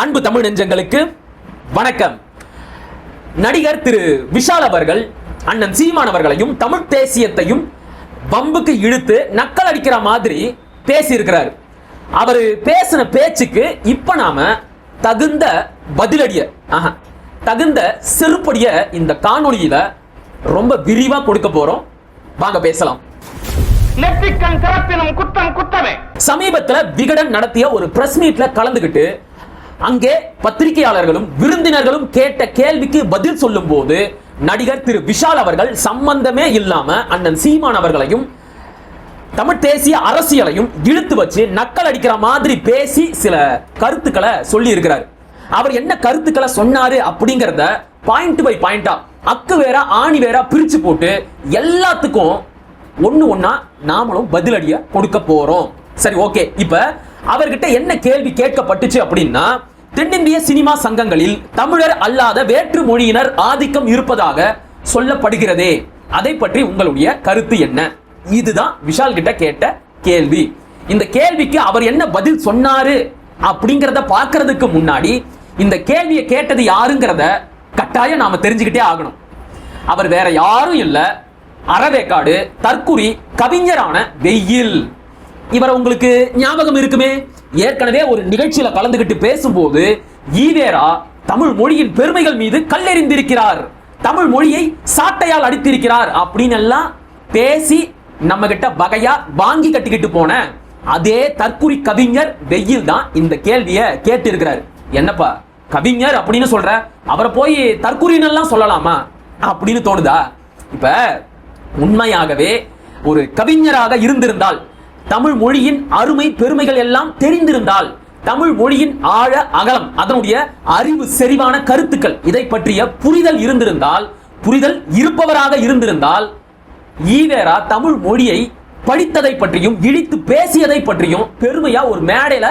அன்பு தமிழ் நெஞ்சங்களுக்கு வணக்கம். நடிகர் திரு விஷால் அவர்கள் அண்ணன் சீமான் அவர்களையும் தமிழ் தேசியத்தையும் வம்புக்கு இழுத்து நக்கல் அடிக்கிற மாதிரி பேசி இருக்கிறார். அவர் பேசின பேச்சுக்கு இப்ப நாம தகுந்த பதிலடிய தகுந்த செருப்படிய இந்த காணொளியில ரொம்ப விரிவா கொடுக்க போறோம். வாங்க பேசலாம். சமீபத்தில் விகடன் நடத்திய ஒரு பிரஸ் மீட்ல கலந்துகிட்டு அங்கே பத்திரிகையாளர்களும் விருந்தினர்களும் கேட்ட கேள்விக்கு பதில் சொல்லும் போது நடிகர் திரு விஷால் அவர்கள் சம்பந்தமே இல்லாம அண்ணன் சீமான் அவர்களையும் தமிழ் தேசிய அரசியலையும் இழுத்து வச்சு நக்கல் அடிக்கிற மாதிரி பேசி சில கருத்துக்களை சொல்லி இருக்கிறார். அவர் என்ன கருத்துக்களை சொன்னாரு அப்படிங்கறத பாயிண்ட் பை பாயிண்டா அக்கு வேற ஆணி வேற பிரிச்சு போட்டு எல்லாத்துக்கும் ஒண்ணு ஒண்ணா நாமளும் பதிலடிய கொடுக்க போறோம். சரி, ஓகே. இப்ப அவர்கிட்ட என்ன கேள்வி கேட்கப்பட்டுச்சு அப்படின்னா, தென்னிந்திய சினிமா சங்கங்களில் தமிழர் அல்லாத வேற்று மொழியினர் ஆதிக்கம் இருப்பதாக சொல்லப்படுகிறதே, அதை பற்றி உங்களுடைய கருத்து என்ன? இதுதான் விஷால் கிட்ட கேட்ட கேள்வி. இந்த கேள்விக்கு அவர் என்ன பதில் சொன்னாரு அப்படிங்கறத பார்க்கிறதுக்கு முன்னாடி இந்த கேள்வியை கேட்டது யாருங்கிறத கட்டாயம் நாம தெரிஞ்சுக்கிட்டே ஆகணும். அவர் வேற யாரும் இல்ல, அறவேக்காடு தற்குறி கவிஞரான வெயில். இவரை உங்களுக்கு ஞாபகம் இருக்குமே, ஏற்கனவே ஒரு நிகழ்ச்சியில கலந்துகிட்டு பேசும்போது ஈவேரா தமிழ் மொழியின் பெருமைகள் மீது கல்லெறிந்திருக்கிறார், தமிழ் மொழியை சாட்டையால் அடித்திருக்கிறார் அப்படின்னு எல்லாம் பேசி நம்ம கிட்ட வகையா வாங்கி கட்டிக்கிட்டு போன அதே தற்குறி கவிஞர் வெயில் தான் இந்த கேள்வியை கேட்டு இருக்கிறார். என்னப்பா கவிஞர் அப்படின்னு சொல்ற, அவரை போய் தற்குறின்னு எல்லாம் சொல்லலாமா அப்படின்னு தோணுதா? இப்ப உண்மையாகவே ஒரு கவிஞராக இருந்திருந்தால், தமிழ் மொழியின் அருமை பெருமைகள் எல்லாம் தெரிந்திருந்தால், தமிழ் மொழியின் ஆழ அகலம், அதனுடைய அறிவு செறிவான கருத்துக்கள், இதை பற்றிய புரிதல் இருந்திருந்தால், புரிதல் இருப்பவராக இருந்திருந்தால், ஈவேரா தமிழ் மொழியை படித்ததை பற்றியும் இழித்து பேசியதை பற்றியும் பெருமையா ஒரு மேடையில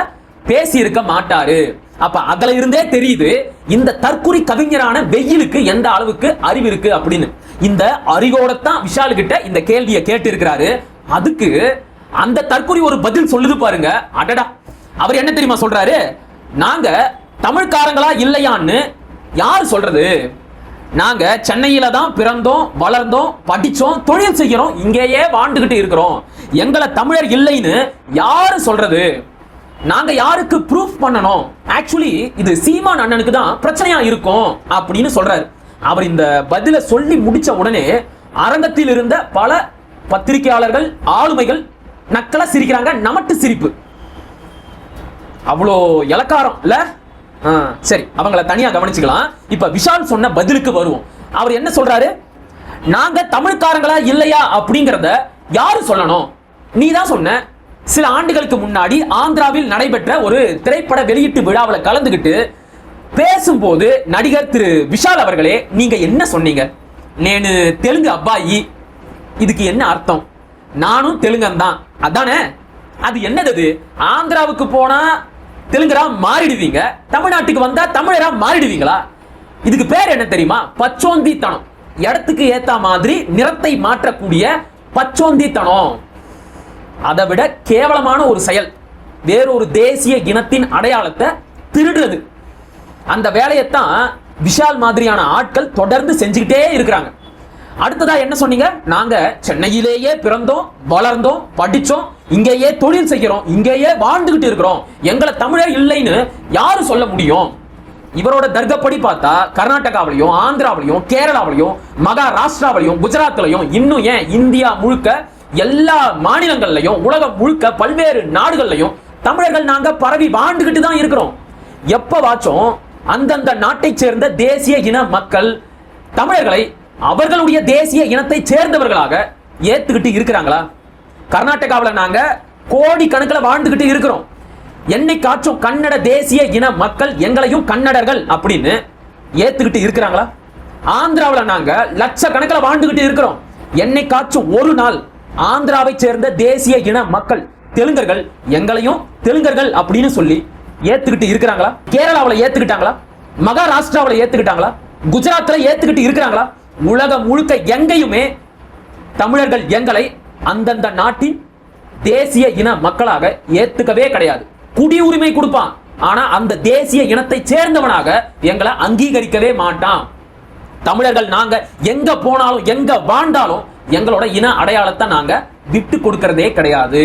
பேசி இருக்க மாட்டாரு. அப்ப அதுல இருந்தே தெரியுது இந்த தற்குறி கவிஞரான வெயிலுக்கு எந்த அளவுக்கு அறிவு இருக்கு அப்படின்னு. இந்த அறிவோடத்தான் விஷால் கிட்ட இந்த கேள்வியை கேட்டு இருக்கிறாரு. அதுக்கு அந்த தற்குறி ஒரு பதில் சொல்லுது பாருங்க. அடடா, அவர் என்ன தெரியுமா சொல்றாரு? நாங்க தமிழ்காரங்களா இல்லையான்னு யார் சொல்றது? நாங்க சென்னையில தான் பிறந்தோம், வளர்ந்தோம், படிச்சோம், தொழில் செய்யறோம், இங்கேயே வாழ்ந்துகிட்டு இருக்கிறோம். எங்களை தமிழர் இல்லைன்னு யாரு சொல்றது? நாங்க யாருக்கு ப்ரூஃப் பண்ணணும்? ஆக்சுவலி இது சீமான் அண்ணனுக்கு தான் பிரச்சனையா இருக்கும் அப்படின்னு சொல்றாரு. அவர் இந்த பதில சொல்லி முடிச்ச உடனே அரங்கத்தில் இருந்த பல பத்திரிகையாளர்கள், ஆளுமைகள் நக்கலா சிரிக்கிறாங்க. நமட்டு சிரிப்பு, அவ்வளோ இலக்காரம் இல்ல. சரி, அவங்கள தனியா கவனிச்சுக்கலாம். இப்ப விஷால் சொன்ன பதிலுக்கு வருவோம். அவர் என்ன சொல்றாரு? நாங்க தமிழ்காரங்களா இல்லையா அப்படிங்கறத யாரு சொல்லணும்? நீ தான் சொன்ன. சில ஆண்டுகளுக்கு முன்னாடி ஆந்திராவில் நடைபெற்ற ஒரு திரைப்பட வெளியீட்டு விழாவில் கலந்துகிட்டு பேசும்போது நடிகர் திரு விஷால் அவர்களே, நீங்க என்ன சொன்னீங்க? நேனு தெலுங்கு அப்பாயி, இதுக்கு என்ன அர்த்தம்? நானும் தெலுங்கன் தான், அதானே? அது என்னது? ஆந்திராவுக்கு போனா தெலுங்கரா மாறிடுவீங்க, தமிழ்நாட்டுக்கு வந்தா தமிழரா மாறிடுவீங்களா? இதுக்கு பேர் என்ன தெரியுமா? பச்சோந்தித்தனம். இடத்துக்கு ஏத்த மாதிரி நிறத்தை மாற்றக்கூடிய பச்சோந்தித்தனம். அதை விட கேவலமான ஒரு செயல் வேறொரு தேசிய இனத்தின் அடையாளத்தை திருடுறது. அந்த வேலையைத்தான் விஷால் மாதிரியான ஆட்கள் தொடர்ந்து செஞ்சுக்கிட்டே இருக்கிறாங்க. அடுத்ததா என்ன சொன்னீங்க? நாங்க சென்னையிலேயே பிறந்தோம், வளர்ந்தோம், படிச்சோம், இங்கேயே தொழில் செய்கிறோம், இங்கேயே வாழ்ந்துகிட்டு இருக்கிறோம், எங்களை தமிழர் இல்லைன்னு யாரு சொல்ல முடியும்? இவரோட தர்க்கப்படி பார்த்தா கர்நாடகாவிலையும், ஆந்திராவிலையும், கேரளாவிலையும், மகாராஷ்டிராவிலையும், குஜராத்லையும், இன்னும் ஏன் இந்தியா முழுக்க எல்லா மாநிலங்கள்லையும், உலகம் முழுக்க பல்வேறு நாடுகள்லையும் தமிழர்கள் நாங்க பரவி வாழ்ந்துகிட்டு தான் இருக்கிறோம். எப்பவாச்சும் அந்தந்த நாட்டை சேர்ந்த தேசிய இன மக்கள் தமிழர்களை அவர்களுடைய தேசிய இனத்தை சேர்ந்தவர்களாக ஏத்துக்கிட்டு இருக்கிறாங்களா? கர்நாடகாவில் நாங்க கோடி கணக்கில் வாழ்ந்துகிட்டு இருக்கிறோம். என்னைக்காச்சும் கன்னட தேசிய இன மக்கள் எங்களையும் கன்னடர்கள் அப்படின்னு ஏத்துக்கிட்டு இருக்கிறாங்களா? ஆந்திராவில் நாங்க லட்சக்கணக்கில் வாழ்ந்துகிட்டு இருக்கிறோம். என்னைக்காச்சும் ஒரு நாள் ஆந்திராவை சேர்ந்த தேசிய இன மக்கள் தெலுங்கர்கள் எங்களையும் தெலுங்கர்கள் அப்படின்னு சொல்லி ஏத்துக்கிட்டு இருக்கிறாங்களா? கேரளாவில் ஏத்துக்கிட்டாங்களா? மகாராஷ்டிராவில் ஏத்துக்கிட்டாங்களா? குஜராத்ல ஏத்துக்கிட்டு இருக்கிறாங்களா? உலகம் முழுக்க எங்கேயுமே தமிழர்கள் எங்களை அந்தந்த நாட்டின் தேசிய இன மக்களாக ஏத்துக்கவே கிடையாது. குடியுரிமை கொடுப்பான், ஆனா அந்த தேசிய இனத்தை சேர்ந்தவனாக எங்களை அங்கீகரிக்கவே மாட்டான். தமிழர்கள் நாங்க எங்க போனாலும் எங்க வாழ்ந்தாலும் எங்களோட இன அடையாளத்தை நாங்க விட்டு கொடுக்கிறதே கிடையாது.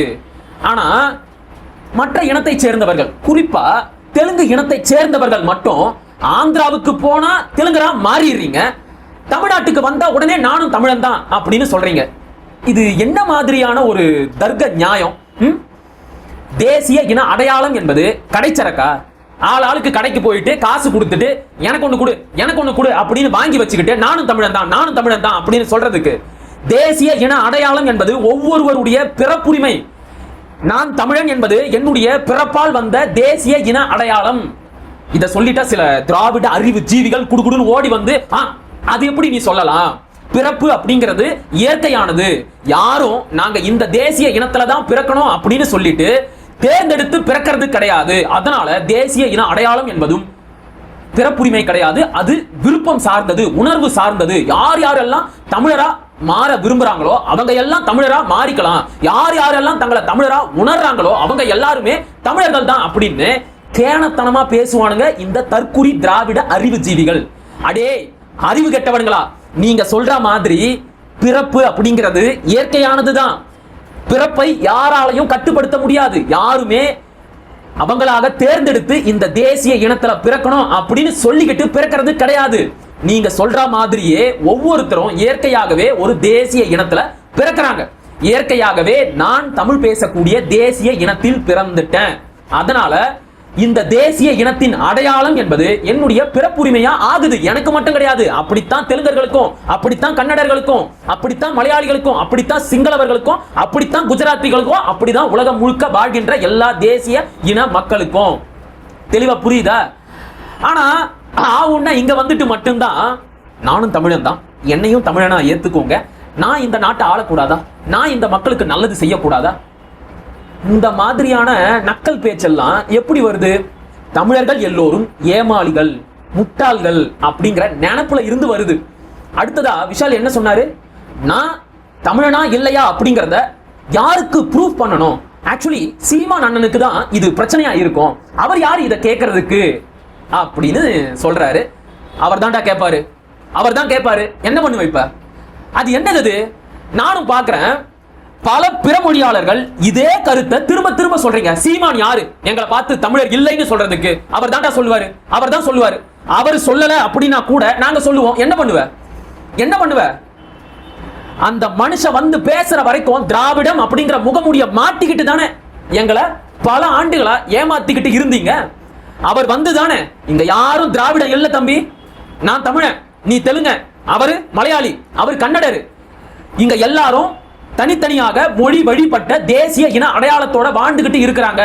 ஆனா மற்ற இனத்தை சேர்ந்தவர்கள், குறிப்பா தெலுங்கு இனத்தை சேர்ந்தவர்கள் மட்டும் ஆந்திராவுக்கு போனா தெலுங்கரா மாறிடுறீங்க, தமிழ்நாட்டுக்கு வந்தா உடனே நானும் தமிழன் தான் அப்படின்னு சொல்றீங்க. இது என்ன மாதிரியான ஒரு தர்க்க நியாயம்? தேசிய இன அடையாளம் என்பது கடைச்சரக்கா? ஆளுக்கு கடைக்கு போயிட்டு காசு கொடுத்துட்டு எனக்கு ஒண்ணு கொடு எனக்கு ஒண்ணு கொடு அப்படின்னு வாங்கி வச்சுக்கிட்டு நானும் தமிழன் தான் நானும் தமிழன் தான் அப்படின்னு சொல்றதுக்கு தேசிய இன அடையாளம் என்பது ஒவ்வொருவருடைய பிறப்புரிமை. நான் தமிழன் என்பது என்னுடைய பிறப்பால் வந்த தேசிய இன அடையாளம். இத சொல்லிட்டா சில திராவிட அறிவு ஜீவிகள் குடுகுடுன்னு ஓடி வந்து அது எப்படி நீ சொல்லலாம்? பிறப்பு அப்படிங்கிறது இயற்கையானது, யாரும் நாங்க இந்த தேசிய இனத்துல தான் பிறக்கணும் அப்படின்னு சொல்லிட்டு தேர்ந்தெடுத்து பிறக்கிறது கிடையாது. அதனால தேசிய இன அடையாளம் என்பதும் பிறப்புரிமை கிடையாது, அது விருப்பம் சார்ந்தது, உணர்வு சார்ந்தது. யார் யாரெல்லாம் தமிழரா மாற விரும்புறாங்களோ அவங்க எல்லாம் தமிழரா மாறிக்கலாம், யார் யாரெல்லாம் தங்களை தமிழரா உணர்றாங்களோ அவங்க எல்லாருமே தமிழர்கள் தான் அப்படின்னு கேணத்தனமா பேசுவானுங்க இந்த தற்குறி திராவிட அறிவு ஜீவிகள். அடே அறிவு கெட்டவனுங்களா, நீங்க சொல்ற மாதிரி பிறப்பு அப்படிங்கிறது இயற்கையானதுதான். பிறப்பை யாராலையும் கட்டுப்படுத்த முடியாது. யாருமே அவங்களாக தேர்ந்தெடுத்து இந்த தேசிய இனத்துல பிறக்கணும் அப்படின்னு சொல்லிக்கிட்டு பிறக்கிறது கிடையாது. நீங்க சொல்ற மாதிரியே ஒவ்வொருத்தரும் இயற்கையாகவே ஒரு தேசிய இனத்துல பிறக்கிறாங்க. இயற்கையாகவே நான் தமிழ் பேசக்கூடிய தேசிய இனத்தில் பிறந்துட்டேன். அதனால இந்த தேசிய இனத்தின் அடையாளம் என்பது என்னுடைய பிறப்புரிமையா ஆகுது. எனக்கு மட்டும் கிடையாது, அப்படித்தான் தெலுங்கர்களுக்கும், அப்படித்தான் கன்னடர்களுக்கும், அப்படித்தான் மலையாளிகளுக்கும், அப்படித்தான் சிங்களவர்களுக்கும், அப்படித்தான் குஜராத்திகளுக்கும், அப்படிதான் உலகம் முழுக்க வாழ்கின்ற எல்லா தேசிய இன மக்களுக்கும். தெளிவா புரியுதா? ஆனா ஆவுன்னா இங்க வந்துட்டு மட்டும்தான் நானும் தமிழன் தான், என்னையும் தமிழனா ஏத்துக்கோங்க, நான் இந்த நாட்டை ஆளக்கூடாதா, நான் இந்த மக்களுக்கு நல்லது செய்யக்கூடாதா? இந்த மாதிரியான நக்கல் பேச்செல்லாம் எப்படி வருது? தமிழர்கள் எல்லோரும் ஏமாளிகள், முட்டாள்கள் அப்படிங்கிற நினைப்புல இருந்து வருது. அடுத்ததா விஷால் என்ன சொன்னாரு? நான் தமிழனா இல்லையா அப்படிங்கறத யாருக்கு ப்ரூஃப் பண்ணணும்? ஆக்சுவலி சீமான் அண்ணனுக்கு தான் இது பிரச்சனையா இருக்கும். அவர் யாரு இதை கேட்கறதுக்கு அப்படின்னு சொல்றாரு. அவர் தான்டா கேட்பாரு, அவர் தான் கேட்பாரு. என்ன பண்ணி வைப்ப? அது என்னது? நானும் பாக்குறேன் பல பிறமொழியாளர்கள் இதே கருத்தை திரும்ப திரும்ப சொல்றீங்க. சீமான் யாரு எங்களை பார்த்து தமிழர் இல்லைன்னு சொல்றதுக்கு? அவர் தான்டா சொல்லுவாரு, அவர் தான் சொல்லுவாரு. அவர் சொல்லல அப்படின்னா கூட நாங்க சொல்லுவோம். என்ன பண்ணுவ? என்ன பண்ணுவ? அந்த மனுஷன் வந்து பேசுற வரைக்கும் திராவிடம் அப்படிங்கிற முகமூடிய மாட்டிக்கிட்டு தானே எங்களை பல ஆண்டுகளா ஏமாத்திக்கிட்டு இருந்தீங்க. அவர் வந்து தானே இங்க யாரும் திராவிடம் இல்ல தம்பி, நான் தமிழன், நீ தெலுங்க, அவரு மலையாளி, அவர் கன்னடரு, இங்க எல்லாரும் தனித்தனியாக மொழி வழிபட்ட தேசிய இன அடையாளத்தோட வாழ்ந்துகிட்டு இருக்கிறாங்க.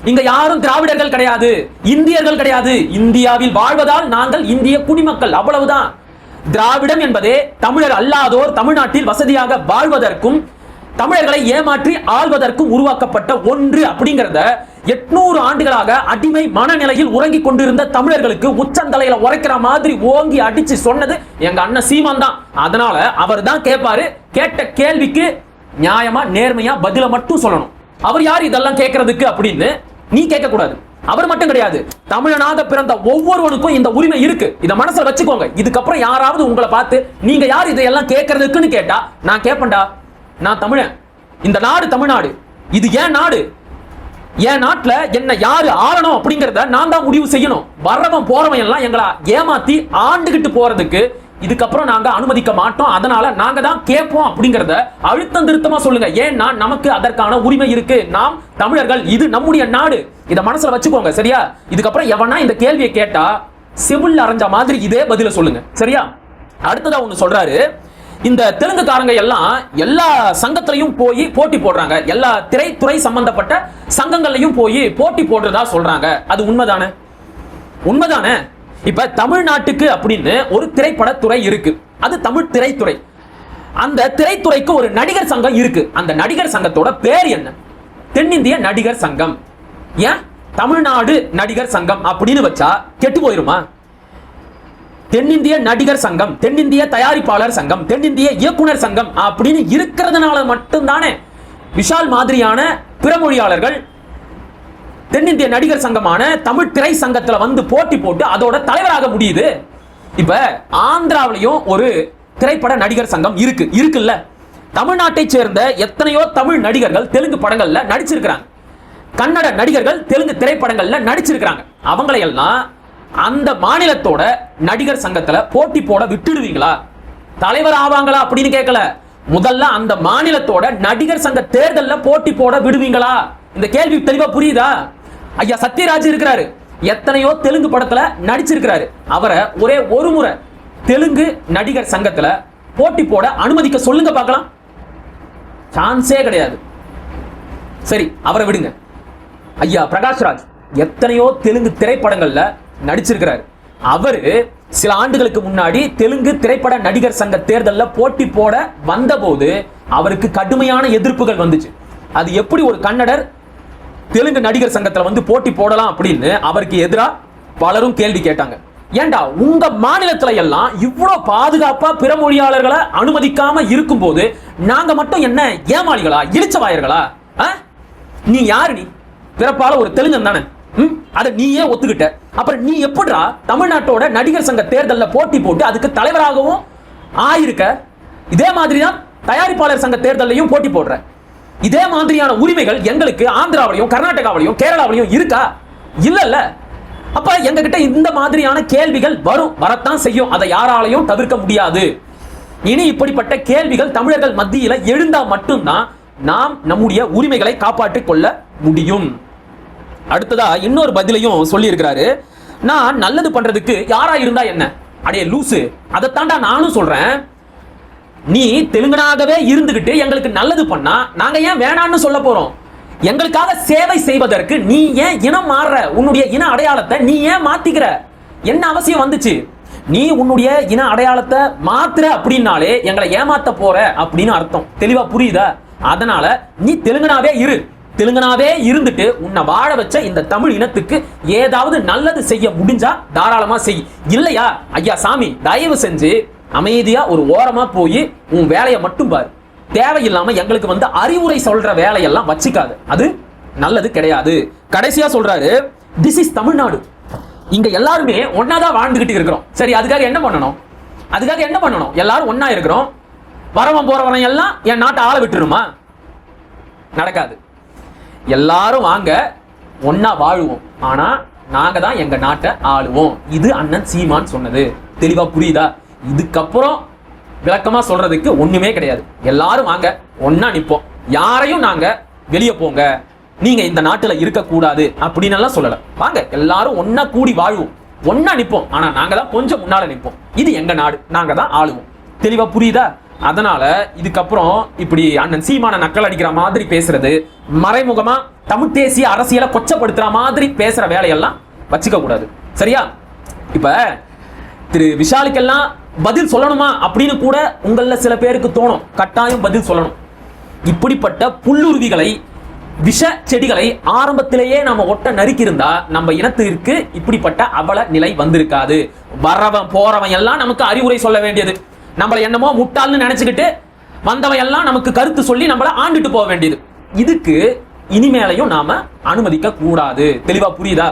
இங்க யாரும் திராவிடர்கள் கிடையாது, இந்தியர்கள் கிடையாது. இந்தியாவில் வாழ்வதால் நாங்கள் இந்திய குடிமக்கள், அவ்வளவுதான். திராவிடம் என்பதே தமிழர் அல்லாதோர் தமிழ்நாட்டில் வசதியாக வாழ்வதற்கும் தமிழர்களை ஏமாற்றி ஆள்வதற்கும் உருவாக்கப்பட்ட ஒன்று அப்படிங்கறத 800 ஆண்டுகளாக அடிமை மனநிலையில் உறங்கி கொண்டிருந்த தமிழர்களுக்கு உச்சந்தலையில உரைக்கிற மாதிரி ஓங்கி அடிச்சு சொன்னது எங்க அண்ணன் சீமான் தான். அதனால அவர் தான் கேட்பாரு. கேட்ட கேள்விக்கு நியாயமா நேர்மையா பதில மட்டும் சொல்லணும். அவர் யார் இதெல்லாம் கேட்கறதுக்கு அப்படின்னு நீ கேட்க கூடாது. அவர் மட்டும் கிடையாது, தமிழனாக பிறந்த ஒவ்வொருவனுக்கும் இந்த உரிமை இருக்கு. இத மனசுல வச்சுக்கோங்க. இதுக்கப்புறம் யாராவது உங்களை பார்த்து நீங்க யார் இதையெல்லாம் கேட்கறதுக்குன்னு கேட்டா நான் கேட்பேன்டா, நான் தமிழன், இந்த நாடு தமிழ்நாடு, இது ஏன் நாடு, என் நாட்டுல என்ன யாரு ஆளணும் அப்படிங்கறத நான் தான் முடிவு செய்யணும். வர்றவன் போறவன் எல்லாம் எங்களை ஏமாத்தி ஆண்டுகிட்டு போறதுக்கு இதுக்கப்புறம் நாங்க அனுமதிக்க மாட்டோம். அதனால நாங்க தான் கேட்போம் அப்படிங்கறத அழுத்தம் திருத்தமா சொல்லுங்க. ஏன்னா நமக்கு அதற்கான உரிமை இருக்கு. நாம் தமிழர்கள், இது நம்முடைய நாடு. இத மனசுல வச்சுக்கோங்க, சரியா? இதுக்கப்புறம் எவனா இந்த கேள்வியை கேட்டா செவுல்ல அரைஞ்ச மாதிரி இதே பதில சொல்லுங்க, சரியா? அடுத்ததா ஒண்ணு சொல்றாரு. இந்த தெலுங்குக்காரங்க எல்லாம் எல்லா சங்கத்திலையும் போய் போட்டி போடுறாங்க, எல்லா திரைத்துறை சம்பந்தப்பட்ட சங்கங்களையும் போய் போட்டி போடுறதா சொல்றாங்க. அது உண்மைதானே? உண்மைதானே? இப்ப தமிழ்நாட்டுக்கு அப்படின்னு ஒரு திரைப்படத்துறை இருக்கு, அது தமிழ் திரைத்துறை. அந்த திரைத்துறைக்கு ஒரு நடிகர் சங்கம் இருக்கு. அந்த நடிகர் சங்கத்தோட பேர் என்ன? தென்னிந்திய நடிகர் சங்கம். ஏன் தமிழ்நாடு நடிகர் சங்கம் அப்படின்னு வச்சா கெட்டு போயிருமா? தென்னிந்திய நடிகர் சங்கம், தென்னிந்திய தயாரிப்பாளர் சங்கம், தென்னிந்திய இயக்குனர் சங்கம் அப்படின்னு இருக்கிறதுனால மட்டும்தானே விஷால் மாதிரியான பிறமொழியாளர்கள் தென்னிந்திய நடிகர் சங்கமான தமிழ் திரை சங்கத்துல வந்து போட்டி போட்டு அதோட தலைவராக முடியுது. இப்ப ஆந்திராவிலையும் ஒரு திரைப்பட நடிகர் சங்கம் இருக்குல்ல. தமிழ்நாட்டை சேர்ந்த எத்தனையோ தமிழ் நடிகர்கள் தெலுங்கு படங்கள்ல நடிச்சிருக்கிறாங்க. கன்னட நடிகர்கள் தெலுங்கு திரைப்படங்கள்ல நடிச்சிருக்கிறாங்க. அவங்களையெல்லாம் அந்த மாநிலத்தோட நடிகர் சங்கத்துல போட்டி போட விட்டுடுவீங்களா? தலைவர் ஆவாங்களா அப்படின்னு கேட்கல. முதல்ல அந்த மாநிலத்தோட நடிகர் சங்க தேர்தல்ல போட்டி போட விடுவீங்களா? இந்த கேள்வி தெளிவா புரியுதா? ஐயா சத்யராஜ் இருக்கிறாரு, எத்தனையோ தெலுங்கு படத்துல நடிச்சிருக்கிறாரு. அவரை ஒரே ஒரு முறை தெலுங்கு நடிகர் சங்கத்துல போட்டி போட அனுமதிக்க சொல்லுங்க பார்க்கலாம். சான்ஸே கிடையாது. சரி, அவரை விடுங்க. ஐயா பிரகாஷ்ராஜ் எத்தனையோ தெலுங்கு திரைப்படங்கள்ல நடிச்சிருக்கிறாரு. அவரு சில ஆண்டுகளுக்கு முன்னாடி தெலுங்கு திரைப்பட நடிகர் சங்க தேர்தல்ல போட்டி போட வந்தபோது அவருக்கு கடுமையான எதிர்ப்புகள் வந்துச்சு. அது எப்படி ஒரு கன்னடர் தெலுங்கு நடிகர் சங்கத்துல வந்து போட்டி போடலாம் அப்படின்னு அவருக்கு எதிரா பலரும் கேள்வி கேட்டாங்க. ஏண்டா உங்க மாநிலத்துல எல்லாம் இவ்வளவு பாதுகாப்பா பிற மொழியாளர்களை அனுமதிக்காம இருக்கும் போது நாங்க மட்டும் என்ன ஏமாளிகளா, இழிச்சவாயர்களா? நீ யாரு? நீ பிறப்பால ஒரு தெலுங்கன் தானே, அதை நீயே ஒத்துக்கிட்ட. அப்புறம் நீ எப்படிடா தமிழ்நாட்டோட நடிகர் சங்க தேர்தல்ல போட்டி போட்டு அதுக்கு தலைவராகவும் ஆயிருக்க? இதே மாதிரிதான் தயாரிப்பாளர் சங்க தேர்தலையும் போட்டி போடுற. இதே மாதிரியான உரிமைகள் எங்களுக்கு ஆந்திராவிலையும் கர்நாடகாவிலையும் கேரளாவிலையும் இருக்கா? இல்ல. அப்ப எங்க கிட்ட இந்த மாதிரியான கேள்விகள் வரத்தான் செய்யும். அதை யாராலையும் தவிர்க்க முடியாது. இனி இப்படிப்பட்ட கேள்விகள் தமிழர்கள் மத்தியில எழுந்தா மட்டும்தான் நாம் நம்முடைய உரிமைகளை காப்பாற்றிக் கொள்ள முடியும். அடுத்ததா இன்னொரு பதிலையும் சொல்லி இருக்கிறாரு. நான் நல்லது பண்றதுக்கு யாரா இருந்தா என்ன? அடே லூசு, அதைத்தாண்டா நானும் சொல்றேன். நீ தெலுங்கனாகவே இருந்துகிட்டு எங்களுக்கு நல்லது பண்ணா நாங்க ஏன் வேணான்னு சொல்ல போறோம்? எங்களுக்காக சேவை செய்வதற்கு நீ ஏன் இனம் மாறுற? உன்னுடைய இன அடையாளத்தை நீ ஏன் மாத்திக்கிற? என்ன அவசியம் வந்துச்சு? நீ உன்னுடைய இன அடையாளத்தை மாத்துற அப்படின்னாலே எங்களை ஏமாத்த போற அப்படின்னு அர்த்தம். தெளிவா புரியுதா? அதனால நீ தெலுங்கனாவே இரு. தெலுங்கனாவே இருந்துட்டு உன்னை வாழ வச்ச இந்த தமிழ் இனத்துக்கு ஏதாவது நல்லது செய்ய முடிஞ்சா தாராளமா செய். இல்லையா ஐயா சாமி, தயவு செஞ்சு அமைதியா ஒரு ஓரமா போய் உன் வேலையை மட்டும் பாரு. தேவையில்லாம எங்களுக்கு வந்து அறிவுரை சொல்ற வேலையெல்லாம் வச்சுக்காது. அது நல்லது கிடையாது. கடைசியா சொல்றாரு, திஸ் இஸ் தமிழ்நாடு. இங்க எல்லாருமே ஒன்னாதான் வாழ்ந்துகிட்டு இருக்கிறோம். சரி, அதுக்காக என்ன பண்ணணும்? எல்லாரும் ஒன்னா இருக்கிறோம். வரவன் போறவன் எல்லாம் என் நாட்டை ஆள விட்டுருமா? நடக்காது. எல்லாரும் வாங்க, ஒன்னா வாழுவோம். ஆனா நாங்க தான் எங்க நாட்டை ஆளுவோம். இது அண்ணன் சீமான் சொன்னது. தெளிவா புரியுதா? இதுக்கப்புறம் விளக்கமா சொல்றதுக்கு ஒண்ணுமே கிடையாது. எல்லாரும் வாங்க, ஒன்னா நிப்போம். யாரையும் நாங்க வெளியே போங்க, நீங்க இந்த நாட்டுல இருக்க கூடாது அப்படின்னு எல்லாம் சொல்லல. வாங்க, எல்லாரும் ஒன்னா கூடி வாழ்வோம், ஒன்னா நிப்போம். ஆனா நாங்க தான் கொஞ்சம் முன்னால நிப்போம். இது எங்க நாடு, நாங்க தான் ஆளுவோம். தெளிவா புரியுதா? அதனால இதுக்கப்புறம் இப்படி அண்ணன் சீமான நக்கல் அடிக்கிற மாதிரி பேசுறது, மறைமுகமா தமிழ் தேசிய அரசியலை கொச்சப்படுத்துற மாதிரி பேசுற வேலையெல்லாம் வச்சுக்க கூடாது. சரியா? இப்ப திரு விஷாலுக்கெல்லாம் பதில் சொல்லணுமா அப்படின்னு கூட உங்கள சில பேருக்கு தோணும். கட்டாயம் பதில் சொல்லணும். இப்படிப்பட்ட புல்லுருவிகளை, விஷ செடிகளை ஆரம்பத்திலேயே நாம ஒட்ட நறுக்கியிருந்தா நம்ம இனத்திற்கு இப்படிப்பட்ட அவல நிலை வந்திருக்காது. வரவன் போறவன் எல்லாம் நமக்கு அறிவுரை சொல்ல வேண்டியது, நம்மளை என்னமோ முட்டாள்னு நினைச்சுக்கிட்டு வந்தவன் எல்லாம் நமக்கு கருத்து சொல்லி நம்மளை ஆண்டுட்டு போக வேண்டியது. இதுக்கு இனிமேலையும் நாம அனுமதிக்க கூடாது. தெளிவா புரியுதா?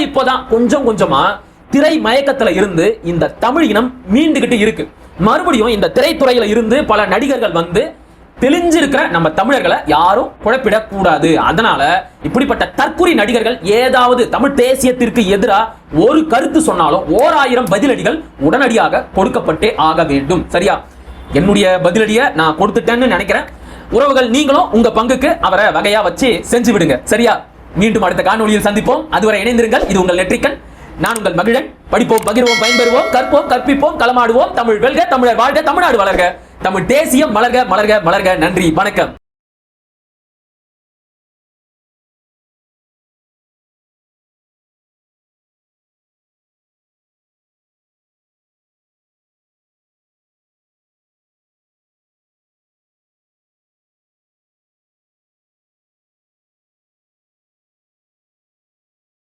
இப்பதான் கொஞ்சம் கொஞ்சமா திரை மயக்கத்துல இருந்து இந்த தமிழ் இனம் மீண்டுகிட்டு இருக்கு. மறுபடியும் இந்த திரைத்துறையில இருந்து பல நடிகர்கள் வந்து தெளிஞ்சிருக்கிற நம்ம தமிழர்களை யாரும் குழப்பிடக் கூடாது. அதனால இப்படிப்பட்ட தற்குறி நடிகர்கள் ஏதாவது தமிழ் தேசியத்திற்கு எதிராக ஒரு கருத்து சொன்னாலும் 1000 பதிலடிகள் உடனடியாக கொடுக்கப்பட்டே ஆக வேண்டும். சரியா? என்னுடைய பதிலடியை நான் கொடுத்துட்டேன்னு நினைக்கிறேன். உறவுகள், நீங்களும் உங்க பங்குக்கு அவரை வகையா வச்சு செஞ்சு விடுங்க. சரியா? மீண்டும் அடுத்த காணொளியில் சந்திப்போம். அதுவரை இணைந்திருங்கள். இது உங்கள் நெற்றிக்கண். நான் உங்கள் மகிழன். படிப்போம், பகிர்வோம், பயன்பெறுவோம், கற்போம், கற்பிப்போம், களமாடுவோம். தமிழ் வெல்க, தமிழர் வாழ்க, தமிழ்நாடு வளர்க, தமிழ் தேசியம் மலர்க, மலர்க, மலர்க. நன்றி, வணக்கம்.